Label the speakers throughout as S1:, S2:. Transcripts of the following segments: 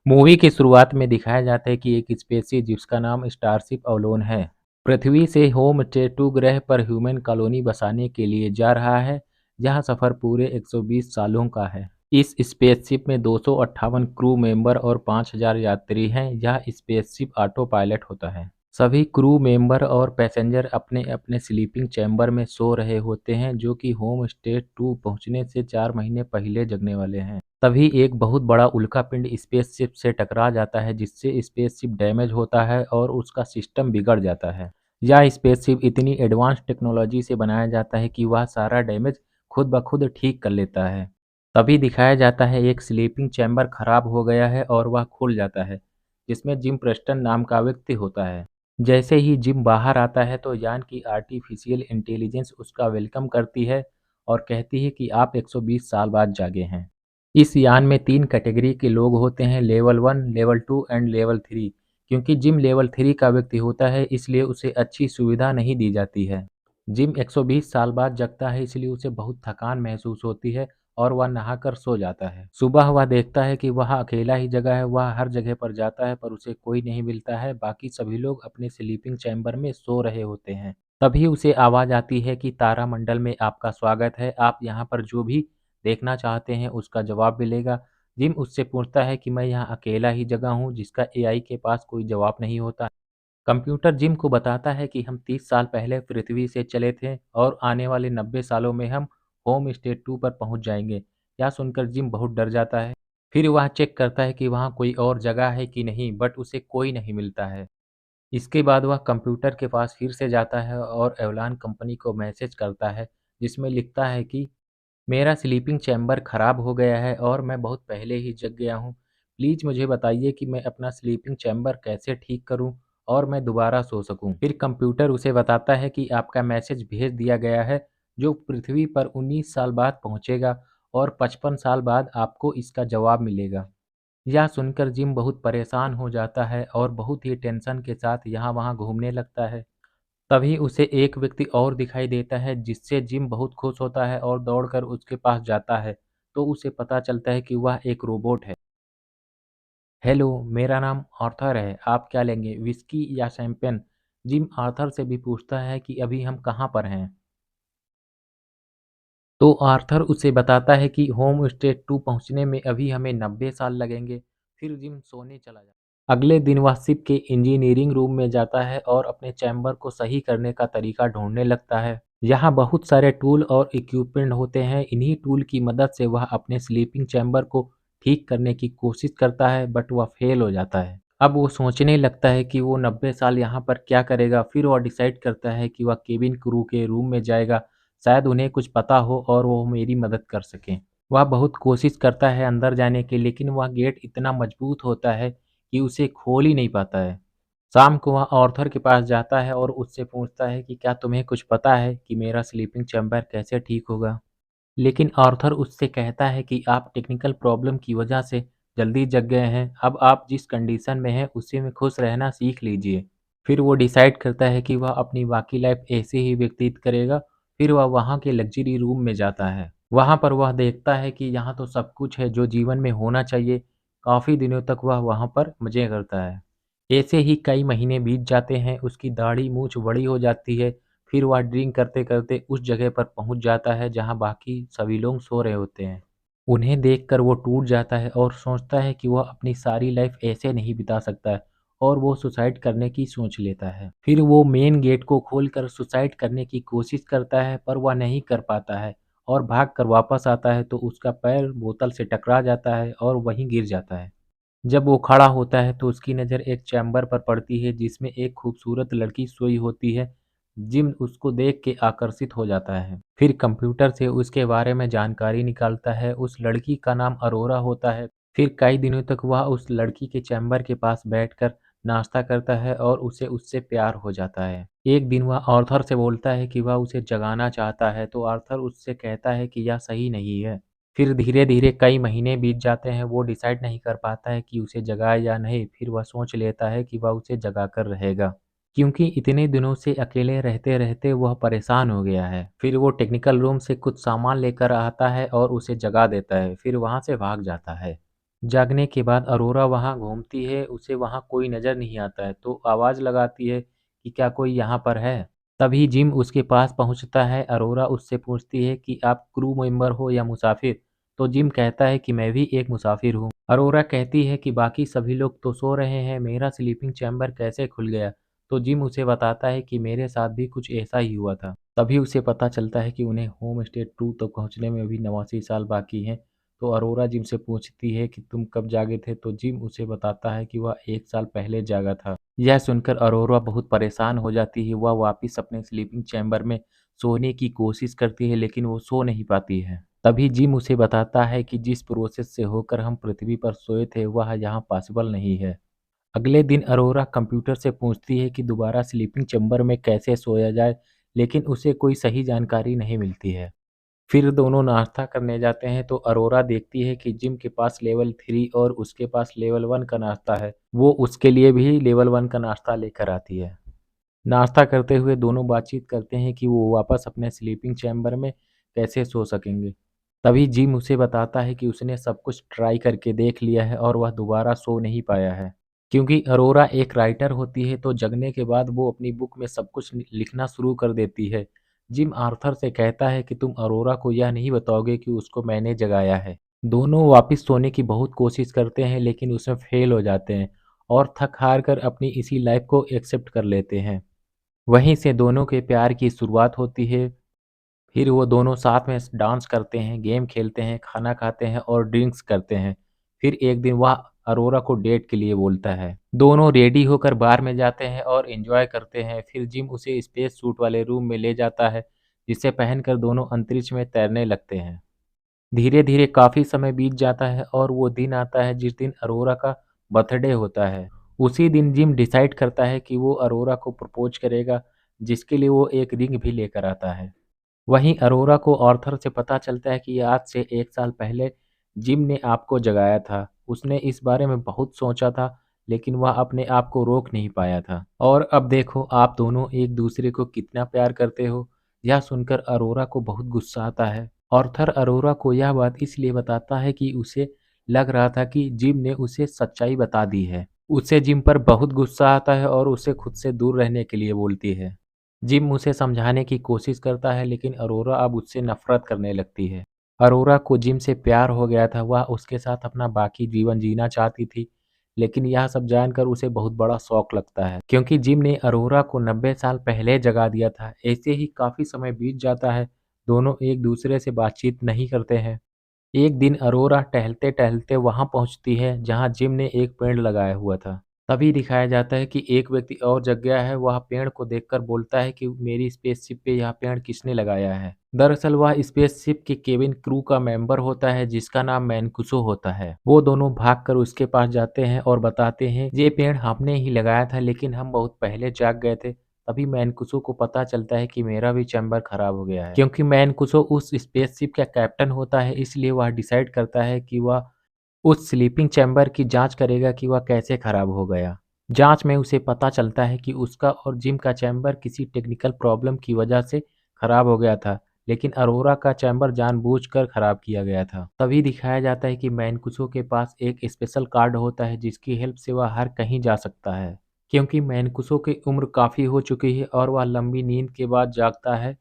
S1: Movie की शुरुआत में दिखाया जाता है कि एक स्पेसशिप जिसका नाम स्टारशिप अवलोन है, पृथ्वी से होम स्टे 2 ग्रह पर ह्यूमन कॉलोनी बसाने के लिए जा रहा है, जहां सफर पूरे 120 सालों का है। इस स्पेसशिप में 258 क्रू मेंबर और 5000 यात्री हैं। यह स्पेसशिप ऑटो पायलट होता है। सभी क्रू मेंबर और पैसेंजर अपने अपने स्लीपिंग चैम्बर में सो रहे होते हैं, जो कि होम स्टे 2 पहुंचने से 4 महीने पहले जगने वाले हैं। तभी एक बहुत बड़ा उल्कापिंड स्पेसशिप से टकरा जाता है, जिससे स्पेसशिप डैमेज होता है और उसका सिस्टम बिगड़ जाता है। यह स्पेसशिप इतनी एडवांस टेक्नोलॉजी से बनाया जाता है कि वह सारा डैमेज खुद ब खुद ठीक कर लेता है। तभी दिखाया जाता है एक स्लीपिंग चैम्बर खराब हो गया है और वह खुल जाता है, जिसमें जिम प्रेस्टन नाम का व्यक्ति होता है। जैसे ही जिम बाहर आता है तो यान की आर्टिफिशियल इंटेलिजेंस उसका वेलकम करती है और कहती है कि आप 120 साल बाद जागे हैं। इस यान में 3 कैटेगरी के लोग होते हैं, लेवल 1, लेवल 2 एंड लेवल 3। क्योंकि जिम लेवल 3 का व्यक्ति होता है, इसलिए उसे अच्छी सुविधा नहीं दी जाती है। जिम 120 साल बाद जगता है, इसलिए उसे बहुत थकान महसूस होती है और वह नहाकर सो जाता है। सुबह वह देखता है कि वह अकेला ही जगह है। वह हर जगह पर जाता है पर उसे कोई नहीं मिलता है। बाकी सभी लोग अपने स्लीपिंग चैम्बर में सो रहे होते हैं। तभी उसे आवाज़ आती है कि तारामंडल में आपका स्वागत है। आप यहाँ पर जो भी देखना चाहते हैं उसका जवाब मिलेगा। जिम उससे पूछता है कि मैं यहाँ अकेला ही जगह हूँ, जिसका एआई के पास कोई जवाब नहीं होता। कंप्यूटर जिम को बताता है कि हम 30 साल पहले पृथ्वी से चले थे और आने वाले 90 सालों में हम होम स्टे 2 पर पहुंच जाएंगे। यह सुनकर जिम बहुत डर जाता है। फिर वह चेक करता है कि वहाँ कोई और जगह है कि नहीं, बट उसे कोई नहीं मिलता है। इसके बाद वह कंप्यूटर के पास फिर से जाता है और एवलान कंपनी को मैसेज करता है, जिसमें लिखता है कि मेरा स्लीपिंग चैम्बर खराब हो गया है और मैं बहुत पहले ही जग गया हूँ। प्लीज़ मुझे बताइए कि मैं अपना स्लीपिंग चैम्बर कैसे ठीक करूँ और मैं दोबारा सो सकूँ। फिर कंप्यूटर उसे बताता है कि आपका मैसेज भेज दिया गया है, जो पृथ्वी पर 19 साल बाद पहुँचेगा और 55 साल बाद आपको इसका जवाब मिलेगा। यह सुनकर जिम बहुत परेशान हो जाता है और बहुत ही टेंशन के साथ यहाँ-वहाँ घूमने लगता है। तभी उसे एक व्यक्ति और दिखाई देता है, जिससे जिम बहुत खुश होता है और दौड़कर उसके पास जाता है। तो उसे पता चलता है कि वह एक रोबोट है। हेलो, मेरा नाम आर्थर है। आप क्या लेंगे, विस्की या शैंपेन? जिम आर्थर से भी पूछता है कि अभी हम कहाँ पर हैं। तो आर्थर उसे बताता है कि होम स्टे 2 पहुंचने में अभी हमें 90 साल लगेंगे। फिर जिम सोने चला जाता है। अगले दिन वह शिप के इंजीनियरिंग रूम में जाता है और अपने चैम्बर को सही करने का तरीका ढूंढने लगता है। यहाँ बहुत सारे टूल और इक्विपमेंट होते हैं। इन्हीं टूल की मदद से वह अपने स्लीपिंग चैम्बर को ठीक करने की कोशिश करता है, बट वह फेल हो जाता है। अब वो सोचने लगता है कि वो 90 साल यहाँ पर क्या करेगा। फिर वह डिसाइड करता है कि वह केबिन क्रू के रूम में जाएगा। शायद उन्हें कुछ पता हो और वो मेरी मदद कर सकें। वह बहुत कोशिश करता है अंदर जाने की, लेकिन वह गेट इतना मजबूत होता है कि उसे खोल ही नहीं पाता है। शाम को वह आर्थर के पास जाता है और उससे पूछता है कि क्या तुम्हें कुछ पता है कि मेरा स्लीपिंग चैम्बर कैसे ठीक होगा? लेकिन आर्थर उससे कहता है कि आप टेक्निकल प्रॉब्लम की वजह से जल्दी जग गए हैं। अब आप जिस कंडीशन में हैं उसी में खुश रहना सीख लीजिए। फिर वो डिसाइड करता है कि वह अपनी बाकी लाइफ ऐसे ही व्यतीत करेगा। फिर वह वहाँ के लग्जरी रूम में जाता है। वहाँ पर वह देखता है कि यहाँ तो सब कुछ है जो जीवन में होना चाहिए। काफ़ी दिनों तक वह वहाँ पर मज़े करता है। ऐसे ही कई महीने बीत जाते हैं। उसकी दाढ़ी मूंछ बड़ी हो जाती है। फिर वह ड्रिंक करते-करते उस जगह पर पहुँच जाता है जहाँ बाकी सभी लोग सो रहे होते हैं। उन्हें देखकर वो टूट जाता है और सोचता है कि वह अपनी सारी लाइफ ऐसे नहीं बिता सकता है और वो सुसाइड करने की सोच लेता है। फिर वो मेन गेट को खोलकर सुसाइड करने की कोशिश करता है, पर वह नहीं कर पाता है और भागकर वापस आता है तो उसका पैर बोतल से टकरा जाता है और वहीं गिर जाता है। जब वो खड़ा होता है तो उसकी नज़र एक चैम्बर पर पड़ती है, जिसमें एक खूबसूरत लड़की सोई होती है। जिम उसको देख के आकर्षित हो जाता है। फिर कंप्यूटर से उसके बारे में जानकारी निकालता है। उस लड़की का नाम अरोरा होता है। फिर कई दिनों तक वह उस लड़की के चैम्बर के पास बैठकर नाश्ता करता है और उसे उससे प्यार हो जाता है। एक दिन वह आर्थर से बोलता है कि वह उसे जगाना चाहता है, तो आर्थर उससे कहता है कि यह सही नहीं है। फिर धीरे-धीरे कई महीने बीत जाते हैं। वो डिसाइड नहीं कर पाता है कि उसे जगाए या नहीं। फिर वह सोच लेता है कि वह उसे जगाकर रहेगा, क्योंकि इतने दिनों से अकेले रहते-रहते वह परेशान हो गया है। फिर वो टेक्निकल रूम से कुछ सामान लेकर आता है और उसे जगा देता है, फिर वहाँ से भाग जाता है। जागने के बाद अरोरा वहाँ घूमती है, उसे वहाँ कोई नज़र नहीं आता है, तो आवाज़ लगाती है कि क्या कोई यहाँ पर है? तभी जिम उसके पास पहुँचता है। अरोरा उससे पूछती है कि आप क्रू मेंबर हो या मुसाफिर? तो जिम कहता है कि मैं भी एक मुसाफिर हूँ। अरोरा कहती है कि बाकी सभी लोग तो सो रहे हैं, मेरा स्लीपिंग चैम्बर कैसे खुल गया? तो जिम उसे बताता है कि मेरे साथ भी कुछ ऐसा ही हुआ था। तभी उसे पता चलता है कि उन्हें होम स्टे 2 तक पहुँचने में अभी 89 साल बाकी हैं। तो अरोरा जिम से पूछती है कि तुम कब जागे थे? तो जिम उसे बताता है कि वह 1 साल पहले जागा था। यह सुनकर अरोरा बहुत परेशान हो जाती है। वह वापस अपने स्लीपिंग चैम्बर में सोने की कोशिश करती है, लेकिन वो सो नहीं पाती है। तभी जिम उसे बताता है कि जिस प्रोसेस से होकर हम पृथ्वी पर सोए थे, वह यहाँ पॉसिबल नहीं है। अगले दिन अरोरा कंप्यूटर से पूछती है कि दोबारा स्लीपिंग चैम्बर में कैसे सोया जाए, लेकिन उसे कोई सही जानकारी नहीं मिलती है। फिर दोनों नाश्ता करने जाते हैं, तो अरोरा देखती है कि जिम के पास लेवल 3 और उसके पास लेवल 1 का नाश्ता है। वो उसके लिए भी लेवल 1 का नाश्ता लेकर आती है। नाश्ता करते हुए दोनों बातचीत करते हैं कि वो वापस अपने स्लीपिंग चैम्बर में कैसे सो सकेंगे। तभी जिम उसे बताता है कि उसने सब कुछ ट्राई करके देख लिया है और वह दोबारा सो नहीं पाया है। क्योंकि अरोरा एक राइटर होती है, तो जगने के बाद वो अपनी बुक में सब कुछ लिखना शुरू कर देती है। जिम आर्थर से कहता है कि तुम अरोरा को यह नहीं बताओगे कि उसको मैंने जगाया है। दोनों वापस सोने की बहुत कोशिश करते हैं, लेकिन उसमें फेल हो जाते हैं और थक हार कर अपनी इसी लाइफ को एक्सेप्ट कर लेते हैं। वहीं से दोनों के प्यार की शुरुआत होती है। फिर वो दोनों साथ में डांस करते हैं, गेम खेलते हैं, खाना खाते हैं और ड्रिंक्स करते हैं। फिर एक दिन वह अरोरा को डेट के लिए बोलता है। दोनों रेडी होकर बार में जाते हैं और एंजॉय करते हैं। फिर जिम उसे स्पेस सूट वाले रूम में ले जाता है, जिसे पहनकर दोनों अंतरिक्ष में तैरने लगते हैं। धीरे-धीरे काफ़ी समय बीत जाता है और वो दिन आता है जिस दिन अरोरा का बर्थडे होता है। उसी दिन जिम डिसाइड करता है कि वो अरोरा को प्रपोज़ करेगा, जिसके लिए वो एक रिंग भी लेकर आता है। वहीं अरोरा को आर्थर से पता चलता है कि आज से 1 साल पहले जिम ने आपको जगाया था। उसने इस बारे में बहुत सोचा था, लेकिन वह अपने आप को रोक नहीं पाया था। और अब देखो आप दोनों एक दूसरे को कितना प्यार करते हो। यह सुनकर अरोरा को बहुत गुस्सा आता है। आर्थर अरोरा को यह बात इसलिए बताता है कि उसे लग रहा था कि जिम ने उसे सच्चाई बता दी है। उसे जिम पर बहुत गुस्सा आता है और उसे खुद से दूर रहने के लिए बोलती है। जिम उसे समझाने की कोशिश करता है, लेकिन अरोरा अब उससे नफरत करने लगती है। अरोरा को जिम से प्यार हो गया था, वह उसके साथ अपना बाकी जीवन जीना चाहती थी, लेकिन यह सब जानकर उसे बहुत बड़ा शौक लगता है, क्योंकि जिम ने अरोरा को 90 साल पहले जगा दिया था। ऐसे ही काफ़ी समय बीत जाता है, दोनों एक दूसरे से बातचीत नहीं करते हैं। एक दिन अरोरा टहलते-टहलते वहाँ पहुँचती है, जहाँ जिम ने एक पेड़ लगाया हुआ था। तभी दिखाया जाता है कि एक व्यक्ति और जग गया है। वह पेड़ को देखकर बोलता है कि मेरी स्पेसशिप पे यह पेड़ किसने लगाया है? दरअसल वह स्पेसशिप के केबिन क्रू का मेंबर होता है, जिसका नाम मैनकुसो होता है। वो दोनों भागकर उसके पास जाते हैं और बताते हैं, ये पेड़ हमने ही लगाया था, लेकिन हम बहुत पहले जाग गए थे। तभी मैनकुसो को पता चलता है कि मेरा भी चैम्बर खराब हो गया है। क्योंकि मैनकुसो उस स्पेसशिप का कैप्टन होता है, इसलिए वह डिसाइड करता है कि वह उस स्लीपिंग चैम्बर की जांच करेगा कि वह कैसे खराब हो गया। जांच में उसे पता चलता है कि उसका और जिम का चैम्बर किसी टेक्निकल प्रॉब्लम की वजह से खराब हो गया था, लेकिन अरोरा का चैम्बर जानबूझकर खराब किया गया था। तभी दिखाया जाता है कि मैनकुसो के पास एक स्पेशल कार्ड होता है, जिसकी हेल्प से वह हर कहीं जा सकता है। क्योंकि मैनकुसो की उम्र काफ़ी हो चुकी है और वह लंबी नींद के बाद जागता है,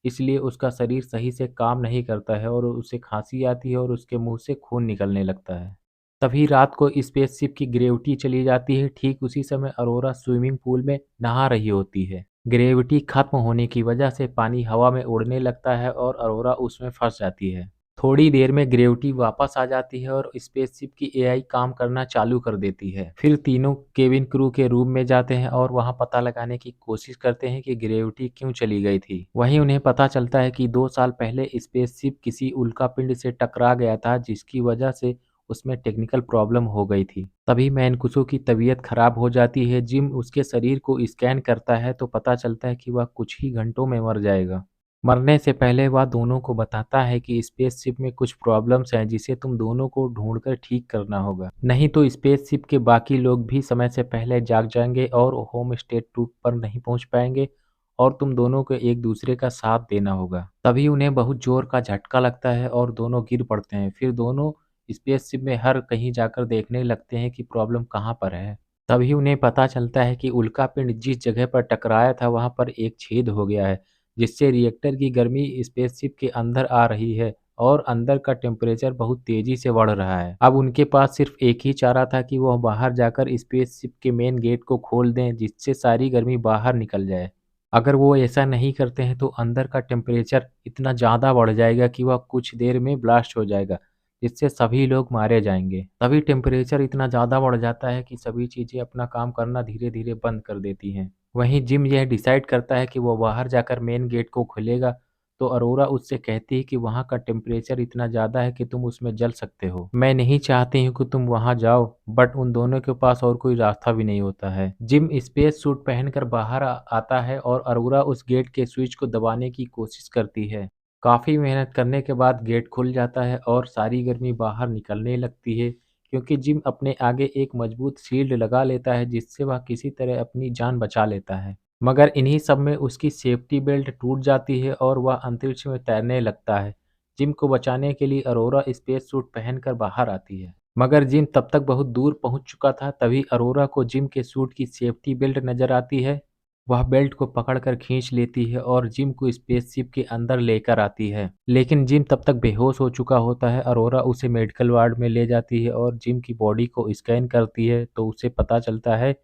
S1: इसलिए उसका शरीर सही से काम नहीं करता है और उसे खांसी आती है और उसके मुंह से खून निकलने लगता है। तभी रात को स्पेसशिप की ग्रेविटी चली जाती है। ठीक उसी समय अरोरा स्विमिंग पूल में नहा रही होती है। ग्रेविटी खत्म होने की वजह से पानी हवा में उड़ने लगता है और अरोरा उसमें फंस जाती है। थोड़ी देर में ग्रेविटी वापस आ जाती है और स्पेसशिप की एआई काम करना चालू कर देती है। फिर तीनों केबिन क्रू के रूम में जाते हैं और वहां पता लगाने की कोशिश करते हैं कि ग्रेविटी क्यों चली गई थी। वहीं उन्हें पता चलता है कि 2 साल पहले स्पेसशिप किसी उल्कापिंड से टकरा गया था, जिसकी वजह से उसमें टेक्निकल प्रॉब्लम हो गई थी। तभी मैनकुसो की तबीयत खराब हो जाती है। जिम उसके शरीर को स्कैन करता है तो पता चलता है कि वह कुछ ही घंटों में मर जाएगा। मरने से पहले वह दोनों को बताता है कि स्पेसशिप में कुछ प्रॉब्लम्स हैं, जिसे तुम दोनों को ढूंढकर ठीक करना होगा, नहीं तो स्पेसशिप के बाकी लोग भी समय से पहले जाग जाएंगे और होम स्टेट 2 पर नहीं पहुंच पाएंगे और तुम दोनों को एक दूसरे का साथ देना होगा। तभी उन्हें बहुत जोर का झटका लगता है और दोनों गिर पड़ते हैं। फिर दोनों स्पेसशिप में हर कहीं जाकर देखने लगते हैं कि प्रॉब्लम कहाँ पर है। तभी उन्हें पता चलता है कि उल्कापिंड जिस जगह पर टकराया था वहाँ पर एक छेद हो गया है, जिससे रिएक्टर की गर्मी स्पेसशिप के अंदर आ रही है और अंदर का टेम्परेचर बहुत तेजी से बढ़ रहा है। अब उनके पास सिर्फ एक ही चारा था कि वह बाहर जाकर स्पेसशिप के मेन गेट को खोल दें, जिससे सारी गर्मी बाहर निकल जाए। अगर वो ऐसा नहीं करते हैं तो अंदर का टेम्परेचर इतना ज़्यादा बढ़ जाएगा कि वह कुछ देर में ब्लास्ट हो जाएगा, जिससे सभी लोग मारे जाएंगे। तभी टेम्परेचर इतना ज़्यादा बढ़ जाता है कि सभी चीज़ें अपना काम करना धीरे धीरे बंद कर देती हैं। वहीं जिम यह डिसाइड करता है कि वो बाहर जाकर मेन गेट को खोलेगा, तो अरोरा उससे कहती है कि वहाँ का टेम्परेचर इतना ज़्यादा है कि तुम उसमें जल सकते हो। मैं नहीं चाहती हूँ कि तुम वहाँ जाओ, बट उन दोनों के पास और कोई रास्ता भी नहीं होता है। जिम स्पेस सूट पहनकर बाहर आता है और अरोरा उस गेट के स्विच को दबाने की कोशिश करती है। काफ़ी मेहनत करने के बाद गेट खुल जाता है और सारी गर्मी बाहर निकलने लगती है, क्योंकि जिम अपने आगे एक मजबूत शील्ड लगा लेता है, जिससे वह किसी तरह अपनी जान बचा लेता है। मगर इन्हीं सब में उसकी सेफ्टी बेल्ट टूट जाती है और वह अंतरिक्ष में तैरने लगता है। जिम को बचाने के लिए अरोरा स्पेस सूट पहनकर बाहर आती है, मगर जिम तब तक बहुत दूर पहुंच चुका था। तभी अरोरा को जिम के सूट की सेफ्टी बेल्ट नजर आती है। वह बेल्ट को पकड़कर खींच लेती है और जिम को स्पेसशिप के अंदर लेकर आती है, लेकिन जिम तब तक बेहोश हो चुका होता है। अरोरा उसे मेडिकल वार्ड में ले जाती है और जिम की बॉडी को स्कैन करती है, तो उसे पता चलता है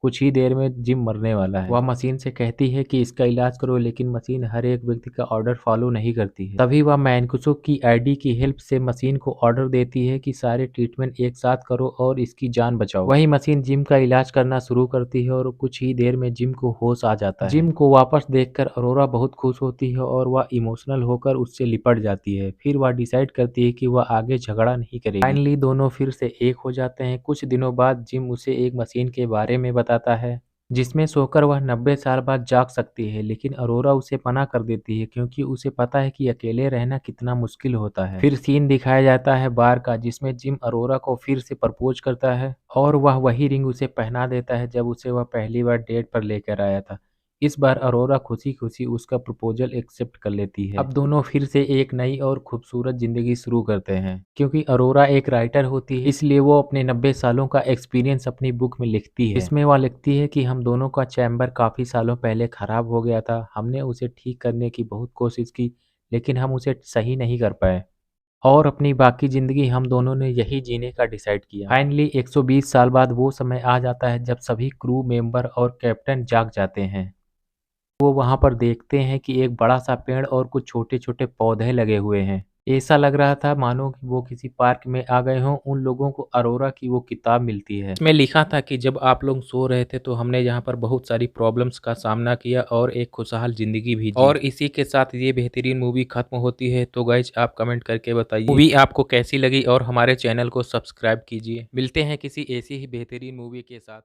S1: कुछ ही देर में जिम मरने वाला है। वह मशीन से कहती है कि इसका इलाज करो, लेकिन मशीन हर एक व्यक्ति का ऑर्डर फॉलो नहीं करती है। तभी वह मैनकुसो की आईडी की हेल्प से मशीन को ऑर्डर देती है कि सारे ट्रीटमेंट एक साथ करो और इसकी जान बचाओ। वही मशीन जिम का इलाज करना शुरू करती है और कुछ ही देर में जिम को होश आ जाता है। जिम को वापस देखकर अरोरा बहुत खुश होती है और वह इमोशनल होकर उससे लिपट जाती है। फिर वह डिसाइड करती है कि वह आगे झगड़ा नहीं करेगी। फाइनली दोनों फिर से एक हो जाते हैं। कुछ दिनों बाद जिम उसे एक मशीन के बारे में बताता है, जिसमें सोकर वह 90 साल बाद जाग सकती है, लेकिन अरोरा उसे मना कर देती है, क्योंकि उसे पता है कि अकेले रहना कितना मुश्किल होता है। फिर सीन दिखाया जाता है बार का, जिसमें जिम अरोरा को फिर से प्रपोज करता है और वह वही रिंग उसे पहना देता है जब उसे वह पहली बार डेट पर लेकर आया था। इस बार अरोरा खुशी खुशी उसका प्रपोजल एक्सेप्ट कर लेती है। अब दोनों फिर से एक नई और खूबसूरत जिंदगी शुरू करते हैं। क्योंकि अरोरा एक राइटर होती है, इसलिए वो अपने 90 सालों का एक्सपीरियंस अपनी बुक में लिखती है। इसमें वह लिखती है कि हम दोनों का चैम्बर काफ़ी सालों पहले खराब हो गया था। हमने उसे ठीक करने की बहुत कोशिश की, लेकिन हम उसे सही नहीं कर पाए और अपनी बाकी ज़िंदगी हम दोनों ने यही जीने का डिसाइड किया। फाइनली 120 साल बाद वो समय आ जाता है जब सभी क्रू मेंबर और कैप्टन जाग जाते हैं। वो वहाँ पर देखते हैं कि एक बड़ा-सा पेड़ और कुछ छोटे-छोटे पौधे लगे हुए हैं। ऐसा लग रहा था मानो कि वो किसी पार्क में आ गए हों। उन लोगों को अरोरा की वो किताब मिलती है। इसमें लिखा था कि जब आप लोग सो रहे थे तो हमने यहाँ पर बहुत सारी प्रॉब्लम्स का सामना किया और एक खुशहाल ज़िंदगी भी जी। और इसी के साथ ये बेहतरीन मूवी खत्म होती है। तो गाइज़ आप कमेंट करके बताइए मूवी आपको कैसी लगी और हमारे चैनल को सब्सक्राइब कीजिए। मिलते हैं किसी ऐसी ही बेहतरीन मूवी के साथ।